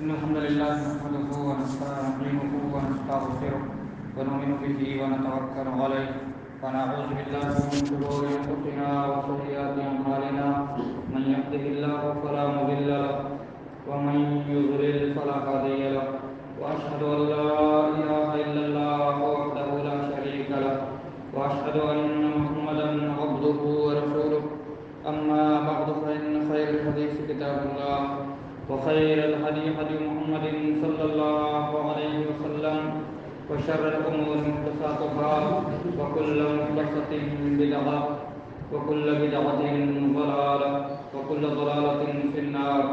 إن الحمد لله نحمده ونستعينه ونستغفره ونؤمن به ونتوكل عليه ونعوذ بالله من شرور أنفسنا وسيئات أعمالنا من يهده الله فلا مضل له ومن يضلل فلا هادي له وأشهد أن لا إله إلا الله وحده لا شريك له وأشهد أن محمدا عبده ورسوله أما بعد فإن خير الحديث كتاب الله وخير الهدي هدي محمد صلى الله عليه وسلم وشر الأمور محدثاتها وكل محدثة بدعة وكل بدعة ضلالة وكل ضلالة في النار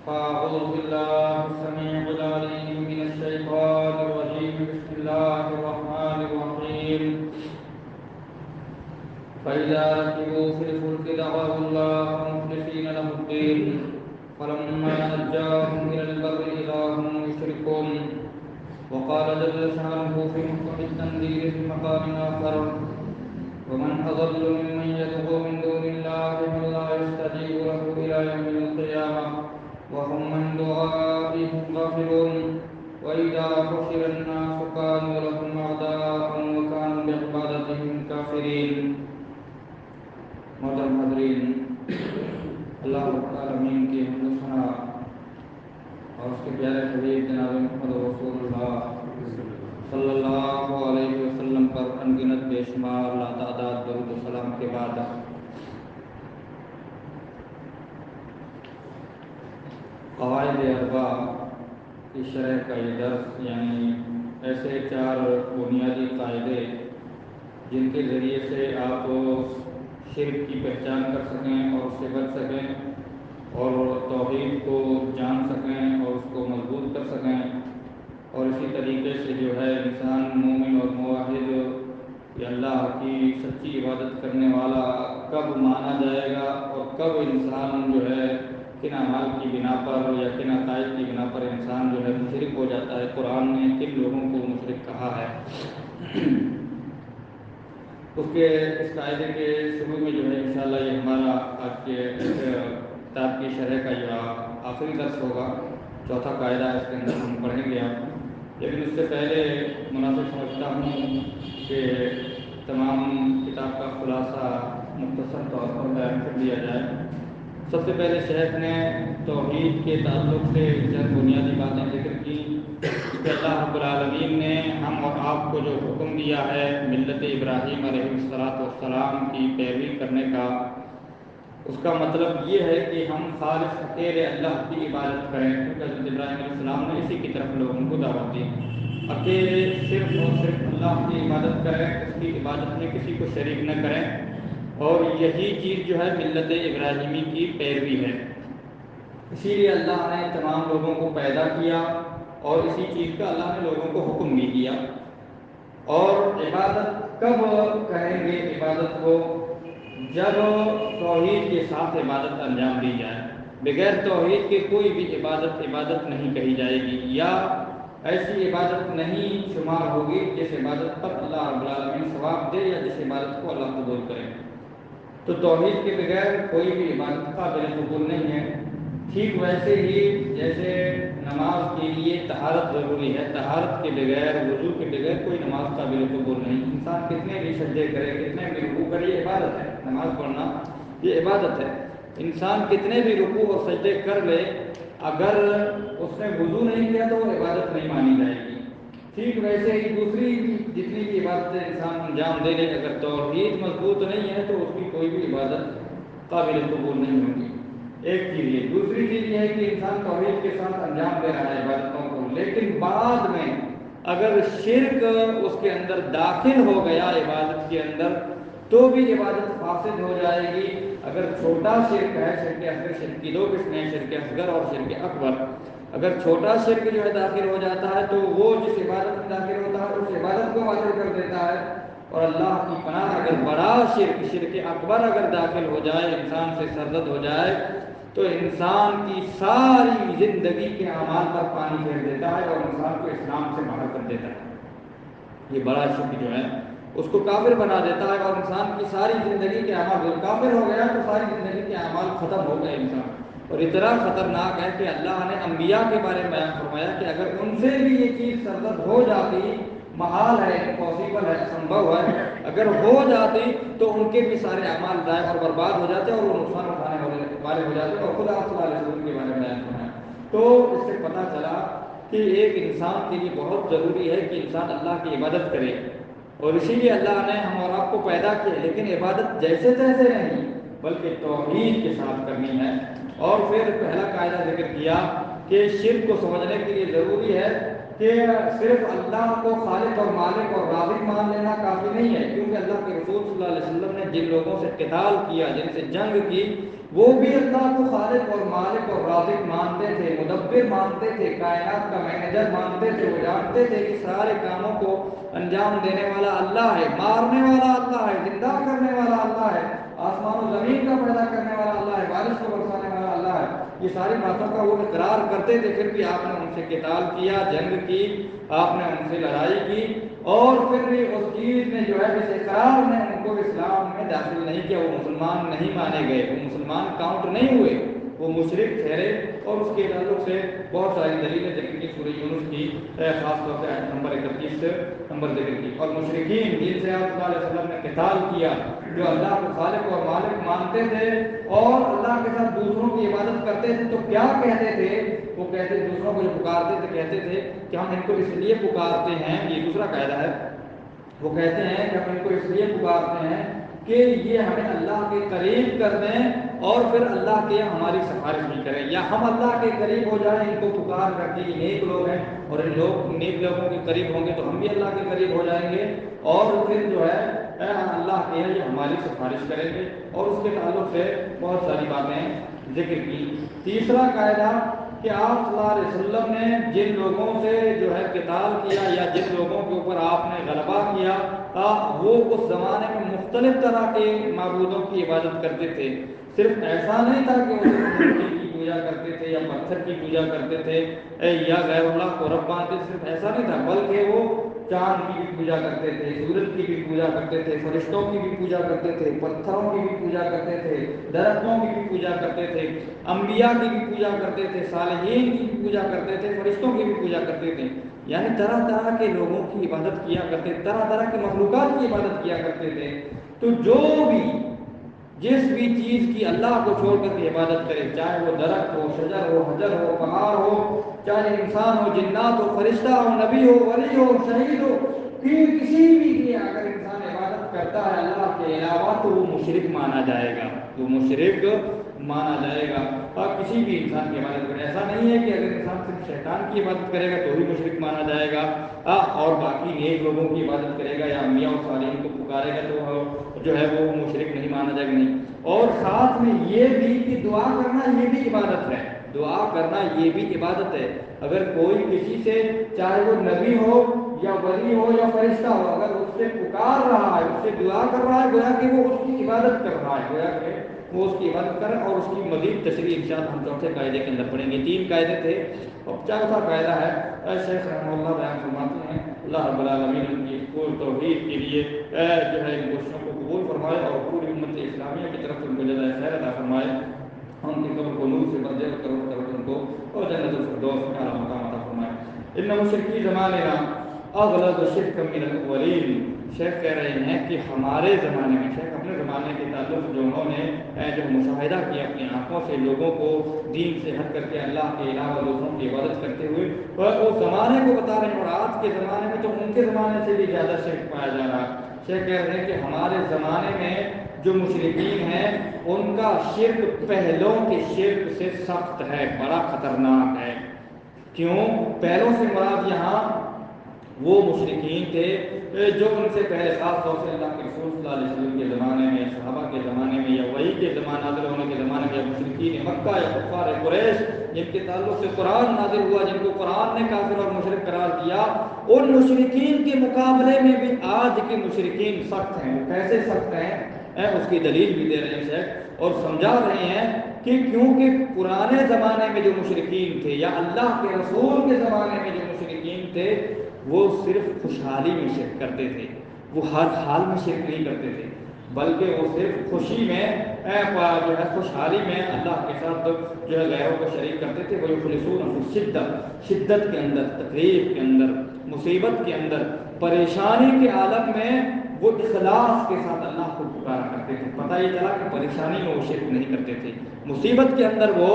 فأعوذ بالله السميع العليم من الشيطان الرجيم بسم الله الرحمن الرحيم فإذا ركبوا في الفلك دعوا الله مخلصين له الدين فلما نجاهم إلى البر إذا هم يشركون وقال جل شأنه في محكم التنزيل في مقام آخر ومن أضل ممن يدعو من دون الله من لا يستجيب له إلى يوم القيامة وهم من دعائهم غافلون وإذا حشر الناس كانوا لهم أعداء وكانوا بعبادتهم كافرين. محترم حاضرین، اللہ رب العالمین کی حمد و ثنا اور اس کے پیارے حبیب جناب محمد رسول اللہ صلی اللہ علیہ وسلم پر انگنت بے شمار لاتعداد درود و سلام کے بعد قواعد اربع کی شرح کا یہ درس، یعنی ایسے 4 بنیادی قاعدے جن کے ذریعے سے آپ شرک کی پہچان کر سکیں اور اس سے بچ سکیں اور توحید کو جان سکیں اور اس کو مضبوط کر سکیں، اور اسی طریقے سے جو ہے انسان مومن اور موحد یا اللہ کی سچی عبادت کرنے والا کب مانا جائے گا اور کب انسان جو ہے کن اعمال کی بنا پر یا کن عقائد کی بنا پر انسان جو ہے مشرک ہو جاتا ہے. قرآن نے کن لوگوں کو مشرک کہا ہے. اس کے اس قاعدے کے شروع میں جو ہے انشاءاللہ یہ ہمارا آج کے کتاب کی شرح کا جو آخری درس ہوگا. چوتھا قاعدہ اس کے اندر ہم پڑھیں گے آپ، لیکن اس سے پہلے مناسب سمجھتا ہوں کہ تمام کتاب کا خلاصہ مختصر طور پر بیان کر دیا جائے. سب سے پہلے شیخ نے توحید کے تعلق سے چند بنیادی باتیں ذکر کی کہ اللہ رب العالمین نے ہم اور آپ کو جو حکم دیا ہے ملت ابراہیم علیہ السلام کی پیروی کرنے کا، اس کا مطلب یہ ہے کہ ہم خالص اکیلے اللہ کی عبادت کریں، کیونکہ حضرت ابراہیم علیہ السلام نے اسی کی طرف لوگوں کو دعوت دی. اکیلے صرف اور صرف اللہ کی عبادت کریں، اس کی عبادت میں کسی کو شریک نہ کریں، اور یہی چیز جو ہے ملت ابراہیمی کی پیروی ہے. اسی لیے اللہ نے تمام لوگوں کو پیدا کیا اور اسی چیز کا اللہ نے لوگوں کو حکم بھی دیا. اور عبادت کب کہیں گے عبادت کو؟ جب توحید کے ساتھ عبادت انجام دی جائے. بغیر توحید کے کوئی بھی عبادت نہیں کہی جائے گی، یا ایسی عبادت نہیں شمار ہوگی جس عبادت پر اللہ رب العالمین ثواب دے یا جس عبادت کو اللہ قبول کرے. تو توحید کے بغیر کوئی بھی عبادت قابل قبول نہیں ہے. ٹھیک ویسے ہی جیسے نماز کے لیے طہارت ضروری ہے، طہارت کے بغیر، وضو کے بغیر کوئی نماز قابل قبول نہیں. انسان کتنے بھی سجدے کرے، کتنے بھی رکوع کرے، یہ عبادت ہے. نماز پڑھنا یہ عبادت ہے. انسان کتنے بھی رکوع اور سجدے کر لے، اگر اس نے وضو نہیں کیا تو وہ عبادت نہیں مانی جائے گی. ٹھیک ویسے ہی دوسری جتنی بھی عبادتیں انسان انجام دے لے، اگر توحید مضبوط نہیں ہے تو اس کی کوئی بھی عبادت قابل قبول نہیں ہوگی. ایک چیز یہ. دوسری چیز یہ ہے کہ انسان توحید کے ساتھ انجام دے رہا ہے عبادتوں کو، لیکن بعد میں اگر شرک اس کے اندر داخل ہو گیا عبادت کے اندر تو بھی عبادت فاسد ہو جائے گی. اگر چھوٹا شرک ہے، شرک اصغر، شرک کی 2 قسمیں، شرک اصغر اور شرک اکبر. اگر چھوٹا شرک جو ہے داخل ہو جاتا ہے تو وہ جس عبادت میں داخل ہوتا ہے اس عبادت کو باطل کر دیتا ہے. اور اللہ کی پناہ اگر بڑا شرک، شرک اکبر اگر داخل ہو جائے، انسان سے سرزد ہو جائے، تو انسان کی ساری زندگی کے اعمال پر پانی پھیر دیتا ہے اور انسان کو اسلام سے باہر کر دیتا ہے. یہ بڑا شرک جو ہے اس کو کافر بنا دیتا ہے اور انسان کی ساری زندگی کے اعمال، کافر ہو گیا تو ساری زندگی کے اعمال ختم ہو گئے انسان. اور اتنا خطرناک ہے کہ اللہ نے انبیاء کے بارے میں بیان فرمایا کہ اگر ان سے بھی یہ چیز سرزد ہو جاتی، محال ہے، پاسبل ہے، سمبھو ہے، اگر ہو جاتی تو ان کے بھی سارے اعمال ضائع اور برباد ہو جاتے اور وہ نقصان اٹھانے والے ہو جاتے، اور خدا صلی اللہ علیہ وسلم کے بارے میں بیان فرمایا۔ تو اس سے پتہ چلا کہ ایک انسان کے لیے بہت ضروری ہے کہ انسان اللہ کی عبادت کرے، اور اسی لیے اللہ نے ہم اور آپ کو پیدا کیا، لیکن عبادت جیسے تیسے نہیں بلکہ توحید کے ساتھ کرنی ہے۔ اور پھر پہلا قاعدہ ذکر کیا کہ شرک کو سمجھنے کے لیے ضروری ہے کہ صرف اللہ کو خالق اور مالک اور رازق مان لینا کافی نہیں ہے، کیونکہ اللہ کے رسول صلی اللہ علیہ وسلم نے جن لوگوں سے قتال کیا، جن سے جنگ کی، وہ بھی اللہ کو خالق اور مالک اور رازق مانتے تھے، مدبر مانتے تھے، کائنات کا مینیجر مانتے تھے، وہ جانتے تھے کہ سارے کاموں کو انجام دینے والا اللہ ہے، مارنے والا اللہ ہے، زندہ کرنے والا اللہ ہے، آسمان و زمین کا پیدا کرنے والا اللہ ہے، بارش کو برسانے والا اللہ ہے۔ یہ ساری باتوں کا وہ اقرار کرتے تھے، پھر بھی آپ نے ان سے قتال کیا، جنگ کی، آپ نے ان سے لڑائی کی، اور پھر بھی اس چیز نے جو ہے اس اقرار نے ان کو اسلام میں داخل نہیں کیا، وہ مسلمان نہیں مانے گئے، وہ مسلمان کاؤنٹ نہیں ہوئے، وہ مشرک ٹھہرے۔ اور اس کے تعلق سے بہت ساری دلیلیں ذکر کی، سورہ یونس کی خاص طور سے آیت نمبر 31 نمبر ذکر کی۔ اور مشرکین جن سے آپ صلی اللہ علیہ وسلم نے قتال کیا، جو اللہ کو خالق اور مالک مانتے تھے اور اللہ کے ساتھ دوسروں کی عبادت کرتے تھے، تو کیا کہتے تھے؟ وہ کہتے دوسروں کو جو پکارتے تھے کہتے تھے کہ ہم ان کو اس لیے پکارتے ہیں، یہ دوسرا قاعدہ ہے، وہ کہتے ہیں کہ ہم ان کو اس لیے پکارتے ہیں کہ یہ ہمیں اللہ کے قریب کر دیں اور پھر اللہ کے یہاں ہماری سفارش بھی کریں، یا ہم اللہ کے قریب ہو جائیں، ان کو پکار کر کے یہ نیک لوگ ہیں اور ان لوگ نیک لوگوں کے قریب ہوں گے تو ہم بھی اللہ کے قریب ہو جائیں گے، اور پھر جو ہے اللہ کے یہ ہماری سفارش کریں گے۔ اور اس کے تعلق سے بہت ساری باتیں ذکر کی۔ تیسرا قاعدہ کہ آپ صلی اللہ علیہ وسلم نے جن لوگوں سے جو ہے قتال کیا یا جن لوگوں کے اوپر آپ نے غلبہ کیا، وہ اس زمانے میں مختلف طرح کے معبودوں کی عبادت کرتے تھے۔ صرف ایسا نہیں تھا کہ وہ مٹی کی پوجا کرتے تھے یا پتھر کی پوجا کرتے تھے یا غیر اللہ کو رب مانتے، صرف ایسا نہیں تھا، بلکہ وہ چاند کی بھی پوجا کرتے تھے، سورج کی بھی پوجا کرتے تھے، فرشتوں کی بھی پوجا کرتے تھے، پتھروں کی بھی پوجا کرتے تھے، درختوں کی بھی پوجا کرتے تھے، انبیاء کی بھی پوجا کرتے تھے، صالحین کی بھی پوجا کرتے تھے، فرشتوں کی بھی پوجا کرتے تھے، یعنی طرح طرح کے لوگوں کی عبادت کیا کرتے، طرح طرح کی مخلوقات کی عبادت کیا کرتے تھے۔ تو جو بھی جس بھی چیز کی اللہ کو چھوڑ کر کے عبادت کرے، چاہے وہ درخت ہو، شجر ہو، حجر ہو، پہاڑ ہو، چاہے انسان ہو، جنات ہو، فرشتہ ہو، نبی ہو، ولی ہو، شہید ہو، کسی بھی کی اگر انسان عبادت کرتا ہے اللہ کے علاوہ تو وہ مشرک مانا جائے گا، وہ مشرک مانا جائے گا۔ اور کسی بھی انسان کی عبادت کرے، ایسا نہیں ہے کہ اگر انسان صرف شیطان کی عبادت کرے گا تو ہی مشرک مانا جائے گا، اور باقی نیک لوگوں کی عبادت کرے گا یا انبیاء اور صالحین کو پکارے گا تو جو ہے وہ مشرک نہیں مانا جائے گا، نہیں۔ اور ساتھ میں یہ بھی کہ دعا کرنا یہ بھی عبادت ہے، دعا کرنا یہ بھی عبادت ہے۔ اگر کوئی کسی سے، چاہے وہ نبی ہو یا ولی ہو یا فرشتہ ہو، اگر اس سے پکار رہا ہے، اس سے دعا کر رہا ہے، گویا کہ وہ اس کی عبادت کر رہا ہے، گویا کہ وہ اس کی عبادت کرے۔ اور اس کی مزید تشریح انشاءاللہ ہم چوتھے قاعدے کے اندر پڑھیں گے۔ 3 قاعدے تھے اور چوتھا قاعدہ ہے، شیخ رحمہ اللہ بیان فرماتے ہیں اللہ رب العالمین ان کی پور توحید کے لیے جو ہے ان کوششوں کو قبول فرمائے اور پوری امت اسلامیہ کی طرف سے ان کو جزائے خیر عطا فرمائے، ہم کی قبر کو نور سے بھر دے اور کروڑ ان کو اور جنت الفردوس میں اعلیٰ مقام عطا فرمائے۔ ان مشرکی زماننا اغلظ شرک من الاولین، شیخ کہہ رہے ہیں کہ ہمارے زمانے میں، شیخ اپنے زمانے کے تعلق جو انہوں نے جو مشاہدہ کیا اپنی آنکھوں سے لوگوں کو دین سے ہٹ کر کے اللہ کے علاوہ دوسروں کی عبادت کرتے ہوئے، اور اس زمانے کو بتا رہے ہیں، اور آج کے زمانے میں تو ان کے زمانے سے بھی زیادہ شرک پایا جا رہا ہے۔ شیخ کہہ رہے ہیں کہ ہمارے زمانے میں جو مشرکین ہیں ان کا شرک پہلوں کے شرک سے سخت ہے، بڑا خطرناک ہے۔ کیوں؟ پہلوں سے مراد یہاں وہ مشرکین تھے جو ان سے پہلے، خاص طور سے اللہ کے رسول صلی اللہ علیہ وسلم کے زمانے میں، صحابہ کے زمانے میں، یا وحی کے زمانے نازل ہونے کے زمانے میں، یا مشرکین مکہ یا کفار قریش جن کے تعلق سے قرآن نازل ہوا، جن کو قرآن نے کافر اور مشرک قرار دیا، ان مشرکین کے مقابلے میں بھی آج کے مشرکین سخت ہیں۔ وہ کیسے سخت ہیں اس کی دلیل بھی دے رہے ہیں شیخ، اور سمجھا رہے ہیں کہ کیونکہ پرانے زمانے میں جو مشرکین تھے یا اللہ کے رسول کے زمانے میں جو مشرکین تھے وہ صرف خوشحالی میں شرک کرتے تھے، وہ ہر حال میں شرک نہیں کرتے تھے۔ بلکہ وہ صرف خوشی میں جو ہے خوشحالی میں اللہ کے ساتھ جو ہے غیروں کو شریک کرتے تھے. وہ یخلصون فی الشدۃ، شدت کے اندر، تکلیف کے اندر، مصیبت کے اندر، پریشانی کے عالم میں وہ اخلاص کے ساتھ اللہ کو پکارا کرتے تھے. پتہ یہ چلا کہ پریشانی میں وہ شرک نہیں کرتے تھے، مصیبت کے اندر وہ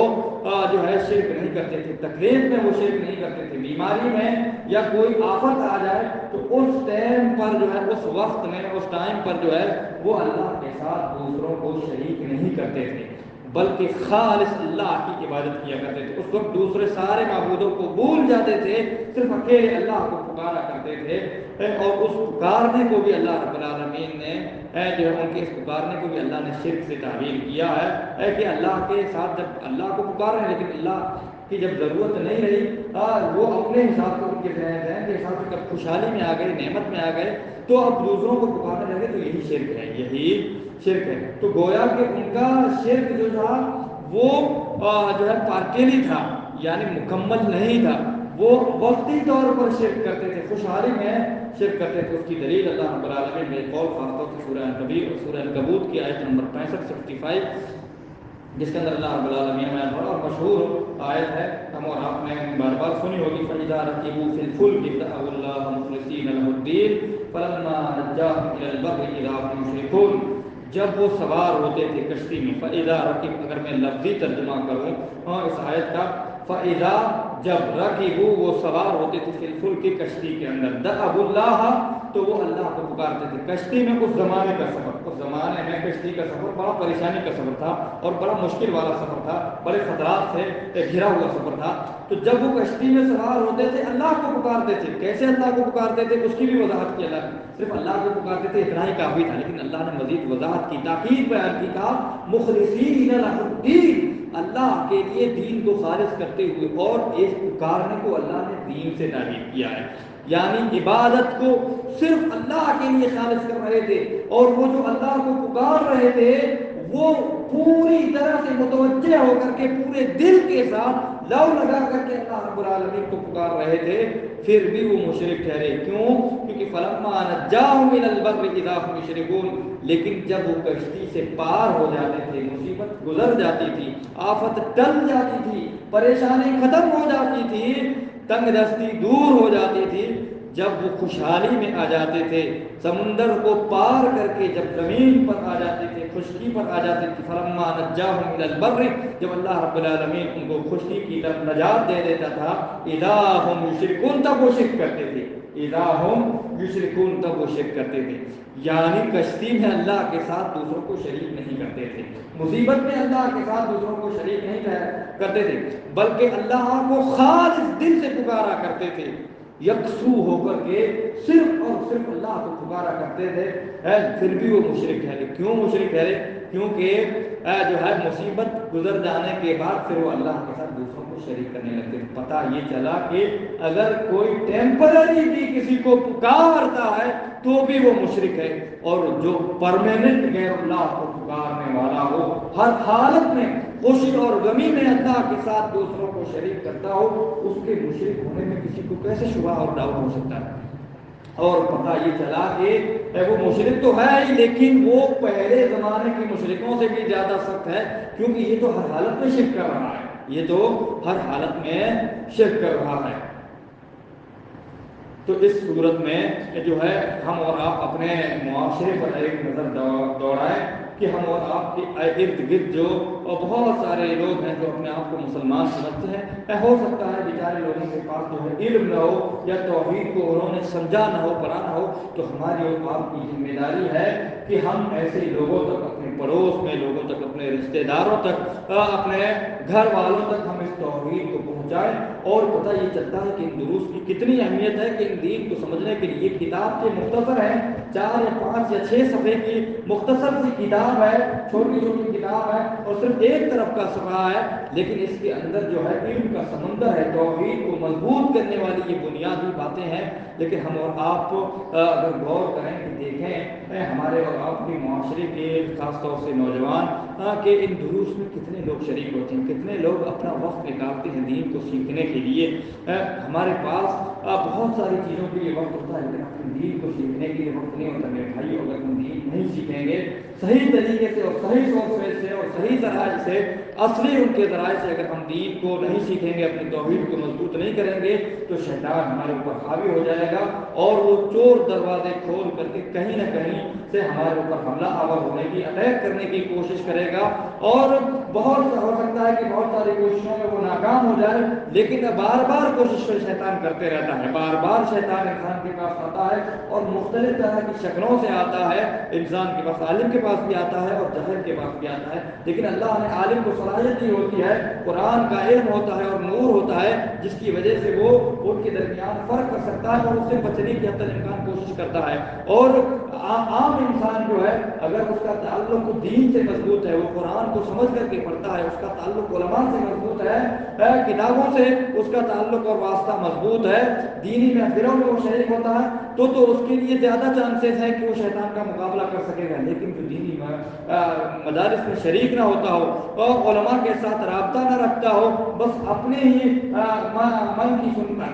جو ہے شرک نہیں کرتے تھے، تکلیف میں وہ شرک نہیں کرتے تھے، بیماری میں یا کوئی آفت آ جائے تو اس ٹائم پر جو ہے اس وقت میں اس ٹائم پر جو ہے وہ اللہ کے ساتھ دوسروں کو شریک نہیں کرتے تھے، بلکہ خالص اللہ کی عبادت کیا کرتے تھے. اس وقت دوسرے سارے معبودوں کو بھول جاتے تھے، صرف اکیلے اللہ کو پکارا کرتے تھے. اور اس پکارنے کو بھی اللہ رب العالمین نے جو ہے ان کے اس پکارنے کو بھی اللہ نے شرک سے تعبیر کیا ہے کہ اللہ کے ساتھ جب اللہ کو پکار رہے ہیں لیکن اللہ کی جب ضرورت نہیں رہی وہ اپنے حساب سے ان کے ذہن کے حساب سے جب خوشحالی میں آ گئے، نعمت میں آ گئے تو اب دوسروں کو پکارنے لگے تو یہی شرک ہے، یہی شرک ہے. تو گویا کہ ان کا شرک جو تھا وہ جو ہے پارٹیلی تھا، یعنی مکمل نہیں تھا. وہ وقتی طور پر شرک کرتے تھے، خوشحالی میں شرک کرتے تھے. اس کی دلیل اللہ رب العالمین نے قول خاص طور سے سورہ الکبیر اور سورہ العنکبوت کی آیت نمبر 65 جس کے اندر اللہ رب العالمین میں بڑا اور مشہور آیت ہے، ہم اور آپ نے بار بار سنی ہوگی. فَإِذَا رَكِبُوا فِي الْفُلْكِ دَعَوُا اللَّهَ مُخْلِصِينَ لَهُ الدِّينَ فَلَمَّا نَجَّاهُمْ إِلَى الْبَرِّ إِذَا هُمْ يُشْرِكُونَ. جب وہ سوار ہوتے تھے کشتی میں، فَإِذَا رَكِبُوا، اگر میں لفظی ترجمہ کروں اس آیت کا، فَإِذَا جب رَكِبُوا وہ سوار ہوتے تھے فِي الْفُلْكِ کشتی کے اندر، دَعَوُا اللَّهَ تو وہ اللہ کو پکارتے تھے. کشتی میں اس زمانے کا سفر، اس زمانے میں کشتی کا سفر بڑا پریشانی کا سفر تھا اور بڑا مشکل والا سفر تھا، بڑے خطرات سے گھرا ہوا سفر تھا. تو جب وہ کشتی میں سوار ہوتے تھے اللہ کو پکارتے تھے. کیسے اللہ کو پکارتے تھے اس کی بھی وضاحت کی اللہ نے. صرف اللہ کو پکارتے تھے اتنا ہی کافی تھا، لیکن اللہ نے مزید وضاحت کی، تاکید بیان کی، کہا مخلصین لہ الدین، اللہ کے لیے دین کو خالص کرتے ہوئے. اور اس پکارنے کو اللہ نے دین سے تعبیر کیا ہے، یعنی عبادت کو صرف اللہ کے لیے خالص کر رہے تھے. اور وہ جو اللہ کو پکار رہے تھے وہ پوری طرح سے متوجہ ہو کر کے پورے دل کے ساتھ لو لگا کر کے اللہ رب العالمین کو پکار رہے تھے، پھر بھی وہ مشرک ٹھہرے. کیوں؟ کیونکہ فَلَمَّا نَجَّاهُمْ إِلَى الْبَرِّ إِذَا هُمْ يُشْرِكُونَ. لیکن جب وہ کشتی سے پار ہو جاتے تھے، مصیبت گزر جاتی تھی، آفت ٹل جاتی تھی، پریشانی ختم ہو جاتی تھی، تنگ دستی دور ہو جاتی تھی، جب وہ خوشحالی میں آ جاتے تھے، سمندر کو پار کر کے جب زمین پر آ جاتے تھے، خشکی پر آ جاتے تھے، فَلَمَّا نَجَّاهُمْ إِلَى الْبَرِّ جب اللہ رب العالمین ان کو خشکی کی طرف نجات دے دیتا تھا، اِذَا هُمْ يُشْرِكُونَ تب وہ شرک کرتے تھے. اِذَا هُمْ يُشْرِكُونَ تب وہ شرک کرتے تھے. یعنی کشتی میں اللہ کے ساتھ دوسروں کو شریک نہیں کرتے تھے، مصیبت میں اللہ کے ساتھ دوسروں کو شریک نہیں کرتے تھے، بلکہ اللہ کو خالص دل سے پکارا کرتے تھے، یکسو ہو کر کے صرف اور صرف اللہ کو پکارا کرتے تھے. پھر بھی وہ مشرک ٹھہرے. کیوں مشرک ٹھہرے؟ کیونکہ جو ہے مصیبت گزر جانے کے بعد پھر وہ اللہ کے ساتھ دوسروں کو شریک کرنے لگتے. پتہ یہ چلا کہ اگر کوئی ٹیمپرری بھی کسی کو پکارتا ہے تو بھی وہ مشرک ہے، اور جو پرماننٹ غیر اللہ کو پکارنے والا ہو، ہر حالت میں خوشی اور غمی میں اللہ کے ساتھ دوسروں کو شریک کرتا ہو، اس کے مشرک ہونے میں کسی کو کیسے شبہ اور ڈاؤٹ ہو سکتا ہے؟ اور پتہ یہ چلا کہ وہ مشرک تو ہے ہی، لیکن وہ پہلے زمانے کے مشرکوں سے بھی زیادہ سخت ہے، کیونکہ یہ تو ہر حالت میں شرک کر رہا ہے، یہ تو ہر حالت میں شرک کر رہا ہے. تو اس صورت میں جو ہے ہم اور آپ اپنے معاشرے پر ایک نظر دوڑائیں کہ ہم اور آپ کے ارد گرد جو بہت سارے لوگ ہیں جو اپنے آپ کو مسلمان سمجھتے ہیں، ہو سکتا ہے بیچارے لوگوں کے پاس جو ہے علم نہ ہو یا توحید کو انہوں نے سمجھا نہ ہو، پڑھا نہ ہو. تو ہماری اور آپ کی ذمہ داری ہے کہ ہم ایسے لوگوں تک، اپنے پڑوس میں لوگوں تک، اپنے رشتہ داروں تک، اپنے گھر والوں تک ہم اس توحید کو پہنچائیں. اور پتہ یہ چلتا ہے کہ ان دروس کی کتنی اہمیت ہے کہ ان دین کو سمجھنے کے لیے کتاب کے مختصر ہیں، 4 یا 5 یا 6 صفحے کی مختصر سی کتاب ہے، چھوٹی چھوٹی کتاب ہے اور صرف ایک طرف کا صفحہ ہے، لیکن اس کے اندر جو ہے علم کا سمندر ہے، توحید کو مضبوط کرنے والی یہ بنیادی باتیں ہیں. لیکن ہم اور آپ اگر غور کریں کہ دیکھیں ہمارے اور آپ کے معاشرے کے خاص طور سے نوجوان کہ ان دروس میں کتنے لوگ شریک ہوتے ہیں، کتنے لوگ اپنا وقت نکالتے ہیں دین کو سیکھنے کے لیے ہمارے پاس بہت ساری چیزوں کے لیے وقت ہوتا ہے، لیکن اپنے دین کو سیکھنے کے لیے وقت نہیں ہوتا میرے بھائی. اگر ہم دین نہیں سیکھیں گے صحیح طریقے سے اور صحیح سوچ سے اور صحیح ذرائع سے، اصلی ان کے ذرائع سے اگر ہم دین کو نہیں سیکھیں گے، اپنی توحید کو مضبوط نہیں کریں گے، تو شیطان ہمارے اوپر حاوی ہو جائے گا اور وہ چور دروازے کھول کر کے کہیں نہ کہیں سے ہمارے اوپر حملہ آور ہونے کی، اٹیک کرنے کی کوشش کرے گا. اور بہت ہو سکتا ہے کہ بہت ساری کوششوں میں وہ ناکام ہو جائے، لیکن بار بار کوشش شیطان کرتے رہتا ہے. بار بار شیطان انسان کے پاس آتا ہے اور مختلف طرح کی شکلوں سے آتا ہے. انسان کے پاس، عالم کے پاس بھی آتا ہے اور جاہل کے پاس بھی آتا ہے، لیکن اللہ نے عالم کو صلاحیت دی ہوتی ہے، قرآن کا علم ہوتا ہے اور نور ہوتا ہے، جس کی وجہ سے وہ ان کے درمیان فرق کر سکتا ہے اور اس سے بچنے کی حد تک امکان کوشش کرتا ہے. اور عام انسان جو ہے، اگر اس کا تعلق دین سے مضبوط ہے، وہ قرآن کو سمجھ کر کے پڑھتا ہے، اس کا تعلق علماء سے مضبوط ہے، کتابوں سے اس کا تعلق اور واسطہ مضبوط ہے، دینی محفلوں میں وہ شریک ہوتا ہے، تو اس کے لیے زیادہ چانسز ہے کہ وہ شیطان کا مقابلہ کر سکے گا. لیکن جو دینی مدارس میں شریک نہ ہوتا ہو اور علماء کے ساتھ رابطہ نہ رکھتا ہو، بس اپنے ہی من کی سنتا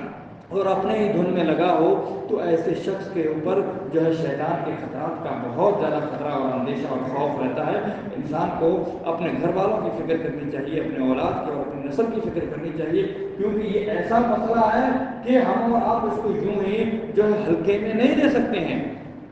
اور اپنے ہی دھن میں لگا ہو، تو ایسے شخص کے اوپر جو ہے شیطان کے خطرات کا بہت زیادہ خطرہ اور اندیشہ اور خوف رہتا ہے. انسان کو اپنے گھر والوں کی فکر کرنی چاہیے، اپنے اولاد کی اور اپنی نسل کی فکر کرنی چاہیے، کیونکہ یہ ایسا مسئلہ ہے کہ ہم اور آپ اس کو یوں ہی جو ہے ہلکے میں نہیں لے سکتے ہیں.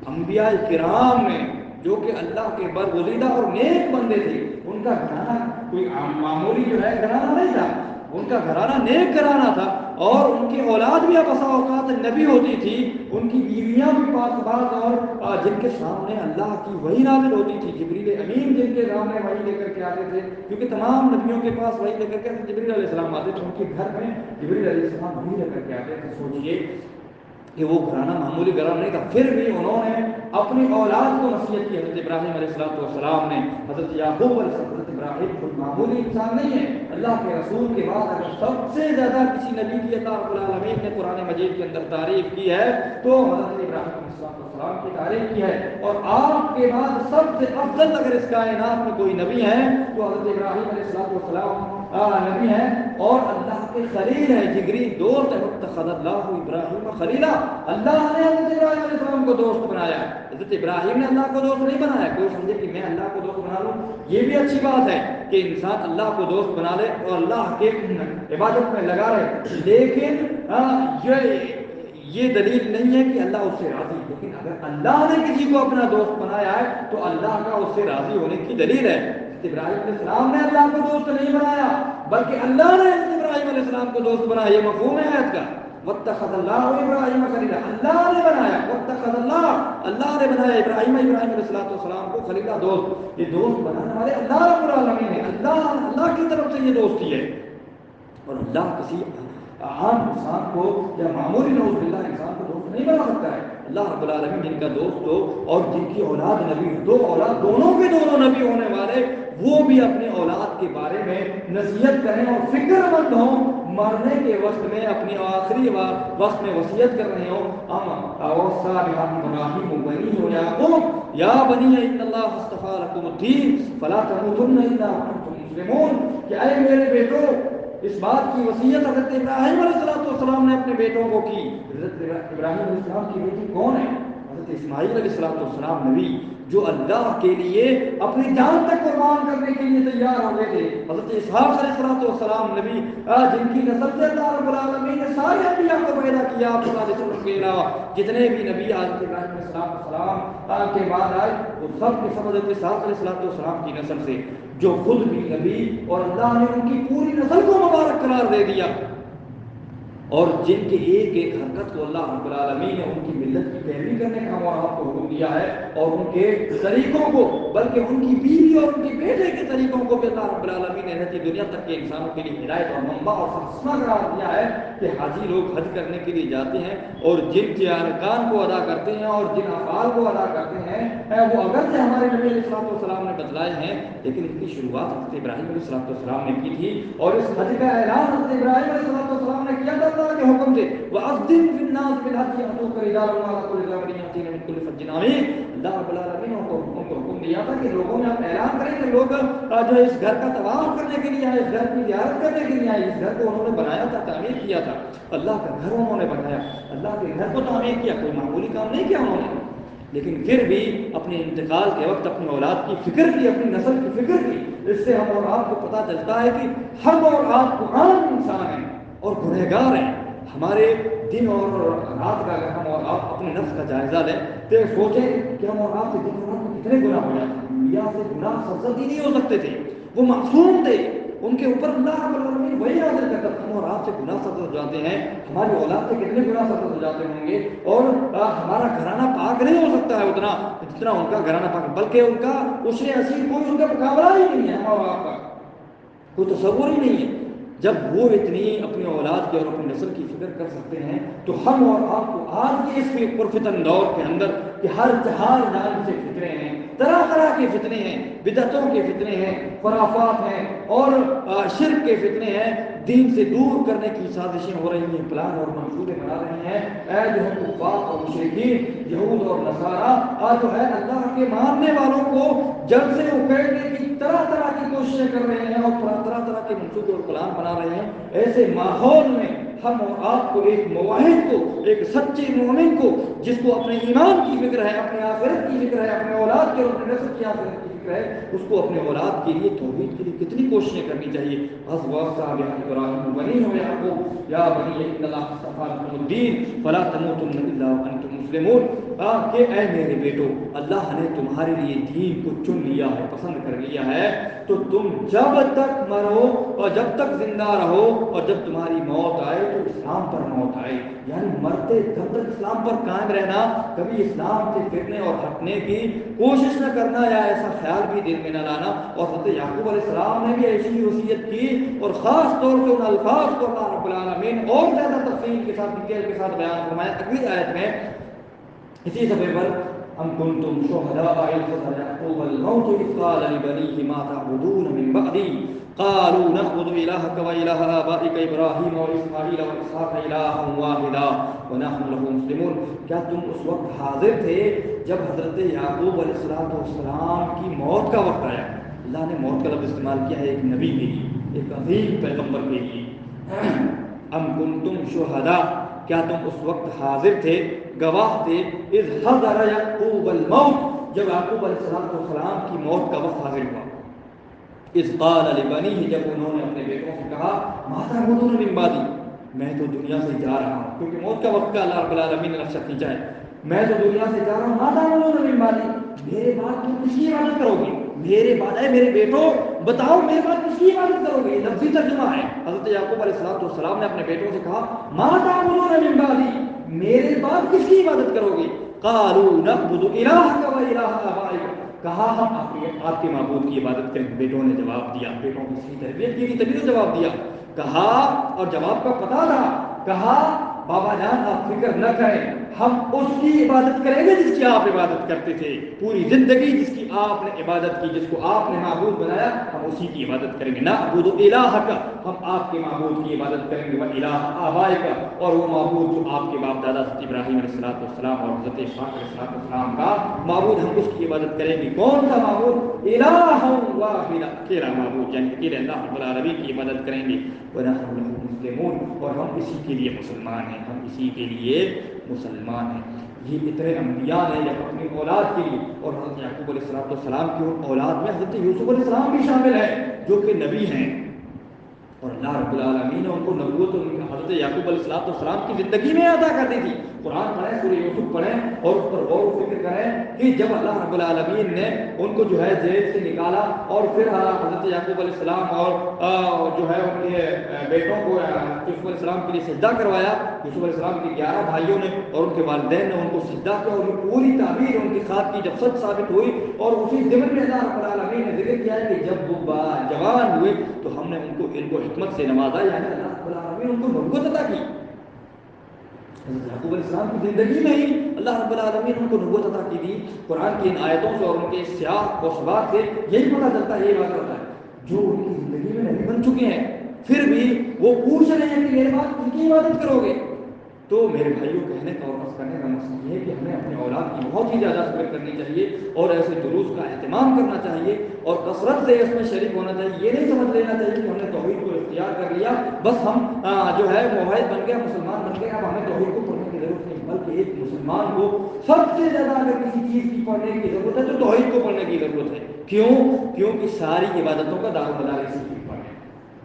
انبیاء کرام نے، جو کہ اللہ کے برگزیدہ اور نیک بندے تھے، ان کا گھرانہ کوئی معمولی جو ہے گھرانہ نہیں تھا، ان کا گھرانہ نیک گھرانہ تھا، اور ان کی اولاد بھی بسا اوقات نبی ہوتی تھی، ان کی بیویاں بھی پاک باز اور جن کے سامنے اللہ کی وحی نازل ہوتی تھی. جبریل امین جن کے سامنے وحی لے کر کے آتے تھے، کیونکہ تمام نبیوں کے پاس وحی لے کر کے جبریل علیہ السلام آتے تھے، ان کے گھر میں جبریل علیہ السلام وحی لے کر کے آتے تھے. سوچئے کہ وہ گھرانہ معمولی گھرانہ نہیں تھا، پھر بھی انہوں نے اپنی اولاد کو نصیحت کی. حضرت ابراہیم علیہ السلام نے، حضرت یعقوب علیہ السلام، حضرت ابراہیم کوئی معمولی انسان نہیں ہے. اللہ کے رسول کے بعد اگر سب سے زیادہ کسی نبی کی عطا رب العالمین نے قرآن مجید کے اندر تعریف کی ہے تو حضرت ابراہیم علیہ السلام کی تعریف کی ہے. اور آپ کے بعد سب سے افضل اگر اس کائنات میں کوئی نبی ہے تو حضرت ابراہیم علیہ السلام نبی ہے، اور اللہ کے خلیل ہے، جگری دوست ہے. واتخذ اللہ ابراہیم خلیلا، اللہ نے حضرت ابراہیم علیہ السلام کو دوست بنایا. حضرت ابراہیم نے اللہ کو دوست نہیں بنایا. کوئی سمجھے کہ میں اللہ کو دوست بنا لوں، یہ بھی اچھی بات ہے کہ انسان اللہ کو دوست بنا لے اور اللہ کے عبادت میں لگا رہے، لیکن یہ دلیل نہیں ہے کہ اللہ اس سے راضی. لیکن اگر اللہ نے کسی کو اپنا دوست بنایا ہے تو اللہ کا اس سے راضی ہونے کی دلیل ہے. ابراہیم علیہ السلام نے اللہ کو دوست نہیں بنایا، بلکہ اللہ نے ابراہیم علیہ السلام کو دوست بنایا. یہ مفہوم ہے آیت کا. واتخذ اللہ ابراہیم خلیلا، اللہ نے بنایا. واتخذ اللہ نے بنایا ابراہیم علیہ السلام کو خلیلا، دوست. یہ دوست بنانے والے اللہ رب العالمین ہے. اللہ کی طرف سے یہ دوستی ہے. اور اللہ کسی عام انسان کو یا معمولی نعوذ باللہ انسان کو دوست نہیں بنا سکتا ہے. اللہ رب العالمین جن کا دوست ہو اور جن کی اولاد نبی، دو اولاد دونوں کے دونوں نبی ہونے والے، وہ بھی اپنے اولاد کے بارے میں نصیحت کریں اور فکر مند ہوں. مرنے کے وقت میں، اپنی آخری وقت میں وصیت کر رہے ہوں، یا بنی ان اللہ اصطفیٰ لکم الدین فلا تموتن الا وانتم مسلمون، کہ اے میرے بیٹو، اس بات کی وصیت حضرت ابراہیم علیہ السلام نے اپنے بیٹوں کو کی. حضرت ابراہیم علیہ السلام کی بیٹی کون ہے؟ حضرت اسماعیل علیہ السلام نبی، جو اللہ کے لیے اپنی جان تک قربان کرنے کے لیے تیار ہو گئے تھے. حضرت اسحاق علیہ السلام نبی، جن کی نسل سے اللہ رب العالمین نے سارے انبیاء کو پیدا کیا، آپ صلی اللہ علیہ وسلم کے علاوہ جتنے بھی نبی حضرت ابراہیم علیہ السلام کے بعد آئے، وہ سب کے سب حضرت اسحاق علیہ السلام کی نسل سے، جو خود بھی نبی اور اللہ نے ان کی پوری نسل کو مبارک قرار دے دیا، اور جن کے ایک ایک حرکت کو اللہ رب العالمین نے ان کی ملت کی پیروی کرنے کا ہمارا آپ کو حکم دیا ہے، اور ان کے طریقوں کو، بلکہ ان کی بیوی اور ان کے بیٹے کے طریقوں کو بھی اللہ رب العالمین نے رہتی دنیا تک کے انسانوں کے لیے ہدایت اور منبع اور سرچشمہ قرار دیا ہے. کہ حاجی لوگ حج کرنے کے لیے جاتے ہیں اور جن کے ارکان کو ادا کرتے ہیں اور جن افعال کو ادا کرتے ہیں، وہ اگرچہ ہمارے نبی علیہ السلام نے بتلائے ہیں، لیکن ان کی شروعات حضرت ابراہیم علیہ السلام نے کی تھی. اور اس حج کا اعلان حضرت ابراہیم علیہ السلام نے کیا تھا تعالیٰ کے حکم سے وَأَذِّن فِي النَّاسِ بِالْحَجِّ يَأْتُوكَ رِجَالًا وَعَلَىٰ كُلِّ ضَامِرٍ يَأْتِينَ مِن كُلِّ فَجٍّ عَمِيقٍ۔ اللہ رب العالمین نے ان کو حکم دیا تھا کہ لوگوں میں آپ اعلان کریں کہ لوگ جو ہے اس گھر کا طواف کرنے کے لیے آئے، اس گھر کی زیارت کرنے کے لیے آئے۔ اس گھر کو انہوں نے بنایا تھا، تعمیر کیا تھا، اللہ کا گھر انہوں نے بنایا، اللہ کے گھر کو تعمیر کیا، کوئی معمولی کام نہیں کیا انہوں نے، لیکن پھر بھی اپنے انتقال کے وقت اپنی اولاد کی فکر کی، اپنی نسل کی فکر کی۔ اس سے ہم اور آپ کو پتہ چلتا ہے کہ ہم اور آپ کو عام انسان ہیں اور گنہگار ہیں۔ ہمارے دن اور رات کا اگر ہم اور آپ اپنے نفس کا جائزہ لیں تو سوچیں کہ ہم اور آپ سے دن اور رات میں کتنے گناہ ہو جاتے ہیں۔ انبیاء سے گناہ سرزد ہی نہیں ہو سکتے تھے، وہ معصوم تھے، ان کے اوپر اللہ رب العالمین وہی نازل کرتا تھا۔ ہم اور آپ سے گناہ سرزد ہو جاتے ہیں، ہماری اولاد سے کتنے گناہ سرزد ہو جاتے ہوں گے، اور ہمارا گھرانہ پاک نہیں ہو سکتا ہے اتنا جتنا ان کا گھرانہ پاک، بلکہ ان کا عشر اصیل کوئی ان کا مقابلہ ہی نہیں ہے، ہم اور آپ کا کوئی تصور ہی نہیں ہے۔ جب وہ اتنی اپنی اولاد کی اور اپنی نسل کی فکر کر سکتے ہیں تو ہم اور آپ کو آج کے اس پرفتن دور کے اندر کہ ہر جہاز جان سے فتنے ہیں، طرح طرح کے فتنے ہیں، بدعتوں کے فتنے ہیں، خرافات ہیں اور شرک کے فتنے ہیں، دین سے دور کرنے کی سازشیں ہو رہی ہیں، پلان اور منصوبے بنا رہے ہیں۔ اے جو ہے کفار اور مشرکین، یہود اور نصارہ، آج جو ہے اللہ کے ماننے والوں کو جڑ سے اکھیڑنے کی طرح طرح کی کوششیں کر رہے ہیں اور طرح طرح کے منصوبے اور پلان بنا رہے ہیں۔ ایسے ماحول میں ہم اور آپ کو، ایک موحد کو، ایک سچے مومن کو، جس کو اپنے ایمان کی فکر ہے، اپنے آخرت کی فکر ہے، اپنے اولاد کے اور اپنے نسل کی آخرت کی فکر ہے، اس کو اپنے اولاد کے لیے توحید کے لیے کتنی کوششیں کرنی چاہیے۔ ابراہیم بنی ہو یعقوب یا بنی ان اللہ اصطفیٰ لکم الدین فلا تموتن الا وانتم مسلمون، کہ اے میرے بیٹو، اللہ نے تمہارے لیے دین کو چن لیا ہے، پسند کر لیا ہے، تو تم جب تک مرو اور جب تک زندہ رہو اور جب تمہاری موت آئے تو اسلام پر موت آئے، یعنی مرتے جب تک اسلام پر قائم رہنا، کبھی اسلام سے پھرنے اور ہٹنے کی کوشش نہ کرنا یا ایسا خیال بھی دل میں نہ لانا۔ اور حضرت یعقوب علیہ السلام نے بھی ایسی وصیت کی، اور خاص طور سے ان الفاظ کو اللہ رب العالمین اور زیادہ تفصیل کے ساتھ ڈیٹیل کے ساتھ بیان فرمایا اگلی آیت میں اسی صفحے پر، ام کنتم شہداء اذ حضر یعقوب الموت اذ قال لبنیہ ما تعبدون من بعدی قالوا نعبد الہک والہ آبائک ابراہیم واسماعیل واسحاق الہا واحدا ونحن له مسلمون۔ کیا تم اس وقت حاضر تھے جب حضرت یعقوب علیہ السلام کی موت کا وقت آیا؟ اللہ نے موت کا لفظ استعمال کیا ہے ایک نبی کے لیے، ایک عظیم پیغمبر کے لیے۔ ام کنتم شہداء، کیا تم اس وقت حاضر تھے، گواہ تھے، اذ حضر یعقوب الموت، جب یعقوب علیہ السلام کی موت کا وقت حاضر ہوا، اذ قال لبنیہ، جب انہوں نے اپنے بیٹوں سے کہا ما تعبدون من بعدی، میں تو دنیا سے جا رہا ہوں، کیونکہ موت کا وقت کا اللہ رب العالمین نے لفظ کھینچا ہے، میں تو دنیا سے جا رہا ہوں، ما تعبدون من بعدی، میرے بعد تم کس کی عبادت کرو گے؟ میرے بعد، اے میرے بیٹو بتاؤ میرے بعد کس کی عبادت کرو گے؟ یہ لفظی ترجمہ ہے۔ حضرت یعقوب علیہ السلام نے اپنے بیٹوں سے کہا ما تعبدون من بعدی، میرے بعد کس کی عبادت کرو گے؟ قالوا نعبد الہک و الہ آبائک، کہا ہم آپ کے معبود کی عبادت کریں۔ بیٹوں نے جواب دیا، بیٹوں کی صحیح تربیت کی تبھی تو جواب دیا، کہا اور جواب کا پتہ تھا، کہا بابا جان آپ فکر نہ کریں، ہم اس کی عبادت کریں گے جس کی آپ عبادت کرتے تھے، پوری زندگی جس کی آپ نے عبادت کی، جس کو آپ نے معبود بنایا، ہم اسی کی عبادت کریں گے۔ نعبد الہک، ہم آپ کے معبود کی عبادت کریں گے، و الہ آبائک، اور وہ معبود جو آپ کے باپ دادا حضرت ابراہیم علیہ السلام اور حضرت اسحاق علیہ السلام کا معبود، ہم اس کی عبادت کریں گے۔ کون سا معبود؟ الہ واحد، اکیلا معبود، یعنی اکیلے اللہ رب العالمین کی عبادت کریں گے۔ ونحن له مسلمون، اور ہم اسی کے لیے مسلمان ہیں، ہم اسی کے لیے مسلمان ہیں۔ یہ اتنے انبیاء نے جب اپنی اولاد کے لیے، اور حضرت یعقوب علیہ السلام کی اولاد میں حضرت یوسف علیہ السلام بھی شامل ہے جو کہ نبی ہیں، اور اللہ رب العالمین نے ان کو نبوت حضرت یعقوب علیہ السلام کی زندگی میں عطا کر دی تھی۔ قرآن پڑھیں، سورہ یوسف پڑھیں اور اس پر غور و فکر کریں کہ جب اللہ رب العالمین نے ان کو جو ہے جیل سے نکالا اور پھر حضرت یعقوب علیہ السلام اور جو ہے ان کے بیٹوں کو یوسف علیہ السلام کے لیے سجدہ کروایا، یوسف علیہ السلام کے 11 بھائیوں نے اور ان کے والدین نے ان کو سجدہ کیا، اور یہ پوری تعبیر ان کے ساتھ کی جب سچ ثابت ہوئی، اور اسی ضمن میں اللہ رب العالمین نے ذکر کیا ہے کہ جب وہ جوان ہوئے تو ہم نے ان کو حکمت سے نوازا، یعنی اللہ رب العالمین ان کو نبوت عطا کی۔ حضرت یعقوب علیہ السلام کی زندگی میں ہی اللہ رب العالمین ان کو نبوت عطا کی دی۔ قرآن کی ان آیتوں سے اور ان کے سیاق و سباق سے یہی پتہ چلتا ہے، یہی بات ہوتا ہے جو ان کی زندگی میں نبی بن چکے ہیں، پھر بھی وہ پوچھ رہے ہیں کہ میرے بعد کن کی عبادت کرو گے؟ تو میرے بھائیوں کہنے کا اور بس کرنے کا مقصد یہ ہے کہ ہمیں اپنے اولاد کی بہت ہی زیادہ فکر کرنی چاہیے اور ایسے جلوس کا اہتمام کرنا چاہیے اور کثرت سے اس میں شریک ہونا چاہیے. یہ نہیں سمجھ لینا چاہیے کہ ہم نے توحید کو اختیار کر لیا بس ہم جو ہے موحد بن گیا مسلمان بن گئے اب ہمیں توحید کو پڑھنے کی ضرورت نہیں, بلکہ ایک مسلمان کو سب سے زیادہ اگر کسی چیز کی پڑھنے کی ضرورت ہے تو توحید کو پڑھنے کی ضرورت ہے. کیوں؟ کیونکہ ساری عبادتوں کا دار و مدار اسی پر ہے.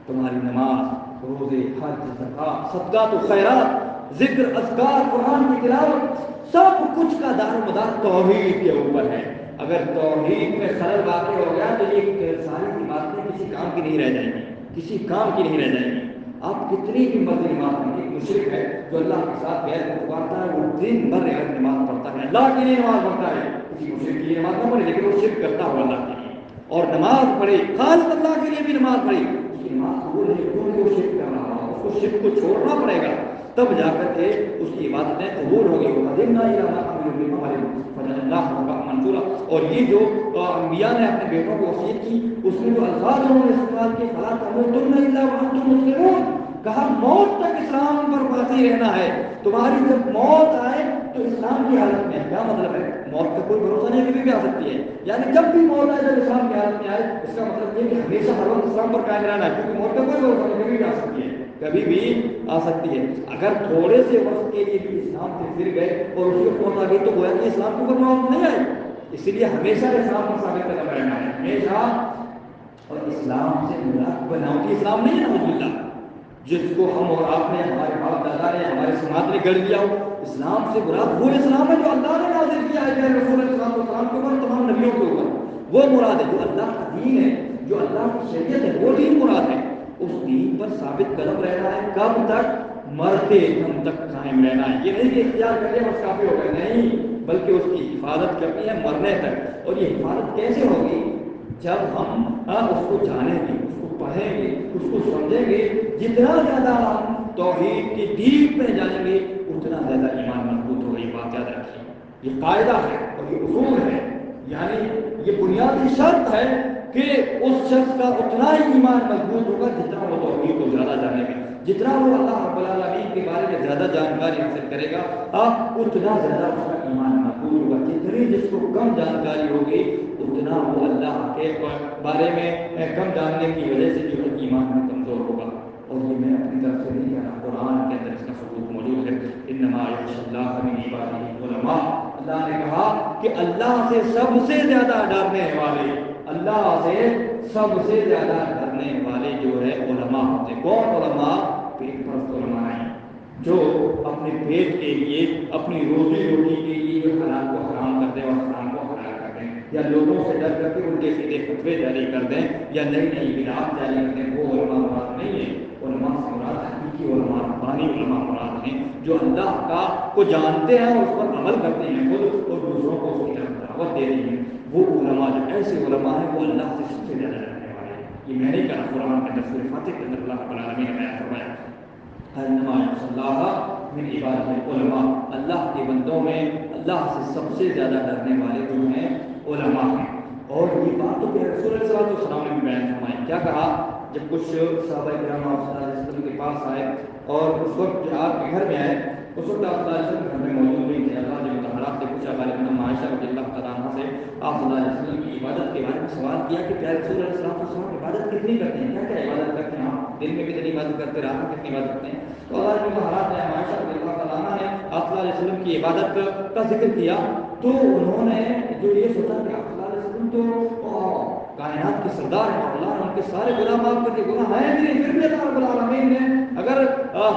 تمہاری نماز, روزے, حج, زکات, صدقات و خیرات, ذکر, اذکار, قرآن کی تلاوت, سب کچھ کا دار و مدار توحید کے اوپر ہے. اگر توحید میں خلل واقع ہو گیا تو یہ ساری عبادتیں کسی کام کی نہیں رہ جائیں گی, کسی کام کی نہیں رہ جائیں گی. آپ کتنی بھی مرضی نماز پڑھیں, ایک مشرک ہے جو اللہ کے ساتھ غیر کو پکارتا ہے, وہ دن بھر نماز پڑھتا ہے, اللہ کے لیے نماز پڑھتا ہے, کسی مشرک کے لیے نماز نہ پڑھے لیکن وہ شرک کرتا ہو اللہ کے لیے, اور نماز پڑھے خالص اللہ کے لیے بھی نماز پڑھے, اس کی نماز قبول نہیں کیونکہ وہ شرک کر رہا ہو, اس کو شرک کو چھوڑنا پڑے گا تب جا کر کے اس کی عبادتیں قبول ہوگی. اور یہ جو انبیاء نے اپنے بیٹوں کو وصیت کی اس میں جو الفاظ انہوں نے استعمال کیے فلا تموتن الا وانتم مسلمون, کہا موت تک اسلام پر باقی رہنا ہے. تمہاری جب موت آئے تو اسلام کی حالت میں. کیا مطلب ہے؟ موت کا کوئی بھروسہ نہیں, کبھی بھی آ سکتی ہے. یعنی جب بھی موت آئے جب اسلام کی حالت میں آئے, اس کا مطلب یہ کہ ہمیشہ ہر وقت اسلام پر قائم رہنا ہے, کیونکہ موت کا کوئی بھروسہ نہیں, کبھی بھی آ سکتی ہے, کبھی بھی آ سکتی ہے. اگر تھوڑے سے وقت کے لیے بھی اسلام سے پھر گئے اور اس کو موت آ گئی تو گویا کہ اسلام کے اوپر موت نہیں آئی. اسی لیے ہمیشہ اسلام پر ثابت قدم رہنا ہے, ہمیشہ. اور اسلام سے مراد بناوٹی اسلام نہیں ہے نعوذ باللہ, جس کو ہم اور آپ نے, ہمارے باپ دادا نے, ہمارے سماج نے گڑھ دیا ہو. اسلام سے مراد وہ اسلام ہے جو اللہ نے نازل کیا ہے رسول اللہ صلی اللہ علیہ وسلم کے اوپر, تمام نبیوں کے اوپر. وہ مراد ہے جو اللہ کا دین ہے, جو اللہ کی شریعت ہے, وہ دین مراد ہے. اس دین پر ثابت قدم رہنا ہے. کب تک؟ مرتے دم تک قائم رہنا ہے. یہ نہیں کہ اختیار کر لیا بس کافی ہو گئے, نہیں, بلکہ اس کی حفاظت کرنی ہے مرنے تک. اور یہ حفاظت کیسے ہوگی؟ جب ہم اس کو جانیں گے, اس کو پڑھیں گے, اس کو سمجھیں گے. جتنا زیادہ ہم توحید کی ڈیپ میں جائیں گے اتنا زیادہ ایمان مضبوط ہوگا. یہ بات یاد رکھیے, یہ قاعدہ ہے اور یہ اصول ہے, یعنی یہ بنیادی شرط ہے کہ اس شخص کا اتنا ہی ایمان مضبوط ہوگا جتنا وہ توحید کو زیادہ جانے گا, جتنا وہ اللہ رب العالمین کے بارے میں زیادہ جانکاری حاصل کرے گا اتنا زیادہ اس کا ایمان مضبوط ہوگا. جتنی جس کو کم جانکاری ہوگی اتنا وہ اللہ کے بارے میں کم جاننے کی وجہ سے جو ہے ایمان میں کمزور ہوگا. اور یہ میں اپنی طرف سے نہیں کہہ رہا, قرآن کے اندر اس کا ثبوت موجود ہے. انما یخشی اللہ من عبادہ العلماء, اللہ نے کہا کہ اللہ سے سب سے زیادہ ڈرنے والے, اللہ سے سب سے زیادہ ڈرنے والے جو ہے علماء ہوتے ہیں. کون علماء؟ پیٹ پرست علماء ہیں, جو اپنے پیٹ کے لیے, اپنی روزی روٹی کے لیے حلال کو حرام کر دیں اور حرام کو حلال کر دیں, یا لوگوں سے ڈر کر کے ان کے سیدھے فتوے جاری کر دیں یا نئی نئی بدعات جاری کر دیں. وہ علماء مراد نہیں ہے. علماء سے مراد حقیقی علماء, ربانی علماء مراد ہیں, جو اللہ کا کو جانتے ہیں اور اس پر عمل کرتے ہیں خود, اور دوسروں کو اس کی طرف دعوت دے رہی ہیں. وہ علماء جو ایسے علماء ہیں وہ اللہ سے سب سے زیادہ ڈرنے والے ہیں. یہ میں نہیں کہا, قرآن کے اندر سورہ فاتح کے اندر اللہ رب العالمین نے بیان فرمایا انما یخشی اللہ من عبادہ العلماء, اللہ کے بندوں میں اللہ سے سب سے زیادہ ڈرنے والے جو ہیں علماء ہیں. اور یہ بات تو کہ رسول اللہ صلی اللہ علیہ وسلم نے بھی بیان فرمائی. کیا کہا؟ جب کچھ صحابہ کرام آپ صلی اللہ علیہ وسلم کے پاس آئے اور اس وقت آپ کے گھر میں آئے, اس وقت آپ صلی اللہ علیہ وسلم گھر میں موجود نہیں تھے. اللہ نے مطالعات سے پوچھا, غالباً عائشہ رضی اللہ تعالیٰ عنہ سے آپ صلی اللہ علیہ وسلم کی عبادت کے بارے میں سوال کیا کہ پیارے رسول اللہ صلی اللہ علیہ وسلم عبادت کتنی کرتے ہیں, کیا کیا عبادت کرتے ہیں آپ, دن میں کتنی عبادت کرتے ہیں, رات میں کتنی عبادت کرتے ہیں. تو اللہ نے مطالعات میں عائشہ رضی اللہ تعالیٰ عنہ نے آپ صلی اللہ علیہ وسلم کی عبادت کا ذکر کیا تو انہوں نے جو یہ سوچا کہ آپ صلی اللہ علیہ وسلم تو کائنات کے سردار ہیں, اللہ نے ان کے سارے گناہ معاف کر کے, گناہ ہیں نہیں, پھر بھی اللہ رب العالمین نے اگر